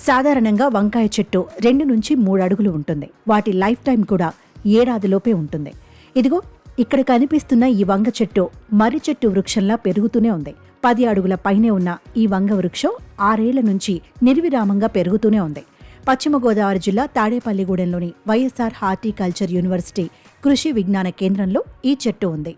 సాధారణంగా వంకాయ చెట్టు 2 నుంచి 3 అడుగులు ఉంటుంది. వాటి లైఫ్ టైం కూడా ఏడాదిలోపే ఉంటుంది. ఇదిగో ఇక్కడ కనిపిస్తున్న ఈ వంగ చెట్టు మర్రి చెట్టు వృక్షంలా పెరుగుతూనే ఉంది. 10 అడుగుల పైనే ఉన్న ఈ వంగ వృక్షం 6 ఏళ్ల నుంచి నిర్విరామంగా పెరుగుతూనే ఉంది. పశ్చిమ గోదావరి జిల్లా తాడేపల్లిగూడెంలోని వైఎస్ఆర్ హార్టికల్చర్ యూనివర్సిటీ కృషి విజ్ఞాన కేంద్రంలో ఈ చెట్టు ఉంది.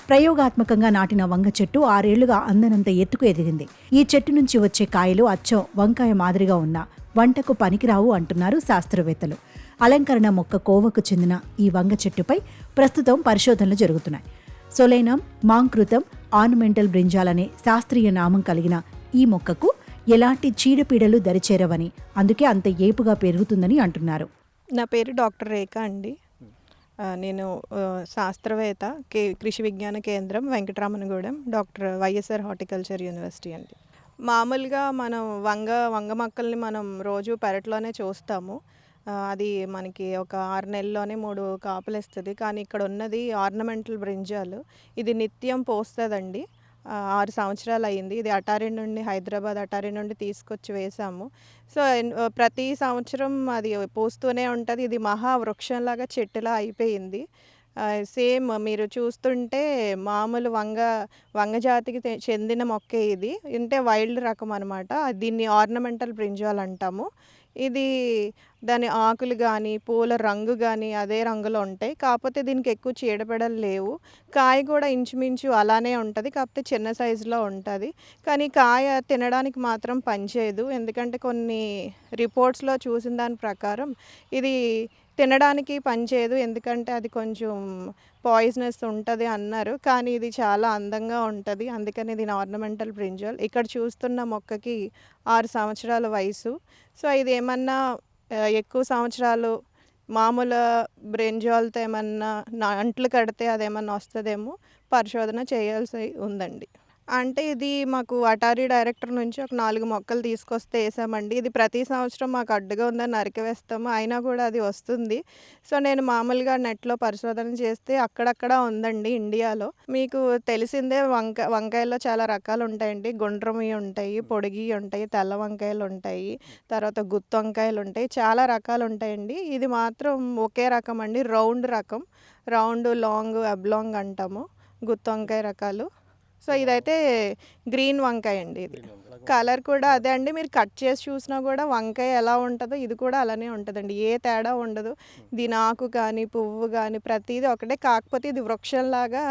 ప్రయోగాత్మకంగా నాటిన వంగ చెట్టు 6 ఏళ్లుగా అందనంత ఎత్తుకు ఎదిగింది. ఈ చెట్టు నుంచి వచ్చే కాయలు అచ్చం వంకాయ మాదిరిగా ఉన్న వంటకు పనికిరావు అంటున్నారు శాస్త్రవేత్తలు. అలంకరణ మొక్క కోవకు చెందిన ఈ వంగ చెట్టుపై ప్రస్తుతం పరిశోధనలు జరుగుతున్నాయి. సొలైనం మాంక్రుతం ఆర్నమెంటల్ బ్రింజాల్ అనే శాస్త్రీయ నామం కలిగిన ఈ మొక్కకు ఎలాంటి చీడపీడలు దరిచేరవని, అందుకే అంత ఏపుగా పెరుగుతుందని అంటున్నారు. నా పేరు డాక్టర్ రేఖ అండి. నేను శాస్త్రవేత్త కృషి విజ్ఞాన కేంద్రం వెంకటరామనగూడెం, డాక్టర్ వైఎస్ఆర్ హార్టికల్చర్ యూనివర్సిటీ అండి. మామూలుగా మనం వంగ మొక్కల్ని మనం రోజు పెరట్లోనే చూస్తాము. అది మనకి ఒక 6 నెలల్లోనే 3 కాపులు ఇస్తుంది. కానీ ఇక్కడ ఉన్నది ఆర్నమెంటల్ బ్రింజాలు. ఇది నిత్యం పోస్తుందండి. 6 సంవత్సరాలు అయింది. ఇది అటారీ నుండి, హైదరాబాద్ అటారీ నుండి తీసుకొచ్చి వేసాము. సో ప్రతి సంవత్సరం అది పూస్తూనే ఉంటుంది. ఇది మహావృక్షంలాగా చెట్టులా అయిపోయింది. సేమ్ మీరు చూస్తుంటే మామూలు వంగ జాతికి చెందిన మొక్కే ఇది. అంటే వైల్డ్ రకం అనమాట. దీన్ని ఆర్నమెంటల్ బ్రింజాల్ అంటాము. ఇది దాని ఆకులు కానీ పూల రంగు కానీ అదే రంగులో ఉంటాయి. కాకపోతే దీనికి ఎక్కువ చీడపీడలు లేవు. కాయ కూడా ఇంచుమించు అలానే ఉంటుంది, కాకపోతే చిన్న సైజులో ఉంటుంది. కానీ కాయ తినడానికి మాత్రం పనిచేయదు. ఎందుకంటే కొన్ని రిపోర్ట్స్లో చూసిన దాని ప్రకారం ఇది తినడానికి పనిచేయదు, ఎందుకంటే అది కొంచెం పాయిజనస్ ఉంటుంది అన్నారు. కానీ ఇది చాలా అందంగా ఉంటుంది, అందుకని దీని ఆర్నమెంటల్ బ్రింజాల్. ఇక్కడ చూస్తున్న మొక్కకి 6 సంవత్సరాల వయసు. సో ఇది ఏమన్నా ఎక్కువ సంవత్సరాలు మామూలు బ్రింజాల్తో ఏమన్నా అంట్లు కడితే అదేమన్నా వస్తుందేమో పరిశోధన చేయాల్సి ఉందండి. అంటే ఇది మాకు అటారీ డైరెక్టర్ నుంచి ఒక 4 మొక్కలు తీసుకొస్తే వేసామండి. ఇది ప్రతి సంవత్సరం మాకు అడ్డుగా ఉందని నరికివేస్తాము, అయినా కూడా అది వస్తుంది. సో నేను మామూలుగా నెట్లో పరిశోధన చేస్తే అక్కడక్కడ ఉందండి ఇండియాలో. మీకు తెలిసిందే వంకాయల్లో చాలా రకాలు ఉంటాయండి. గుండ్రమి ఉంటాయి, పొడిగి ఉంటాయి, తెల్ల వంకాయలు ఉంటాయి, తర్వాత గుత్తి వంకాయలు ఉంటాయి, చాలా రకాలు ఉంటాయండి. ఇది మాత్రం ఒకే రకం అండి, రౌండ్ రకం. రౌండ్, లాంగ్, అబ్లాంగ్ అంటాము గుత్తి వంకాయ రకాలు. సో ఇదైతే గ్రీన్ వంకాయ అండి. ఇది కలర్ కూడా అదే అండి. మీరు కట్ చేసి చూసినా కూడా వంకాయ ఎలా ఉంటుందో ఇది కూడా అలానే ఉంటుందండి, ఏ తేడా ఉండదు. దీని ఆకు కానీ పువ్వు కానీ ప్రతిదీ ఒకటే, కాకపోతే ఇది వృక్షంలాగా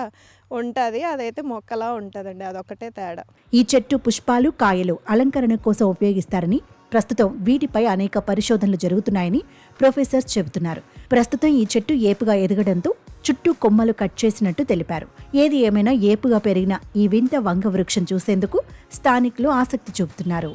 ఉంటుంది, అదైతే మొక్కలా ఉంటుందండి, అదొకటే తేడా. ఈ చెట్టు పుష్పాలు, కాయలు అలంకరణ కోసం ఉపయోగిస్తారని, ప్రస్తుతం వీటిపై అనేక పరిశోధనలు జరుగుతున్నాయని ప్రొఫెసర్స్ చెబుతున్నారు. ప్రస్తుతం ఈ చెట్టు ఏపుగా ఎదగడంతో చుట్టూ కొమ్మలు కట్ చేసినట్టు తెలిపారు. ఏది ఏమైనా ఏపుగా పెరిగిన ఈ వింత వంగ వృక్షం చూసేందుకు స్థానికులు ఆసక్తి చూపుతున్నారు.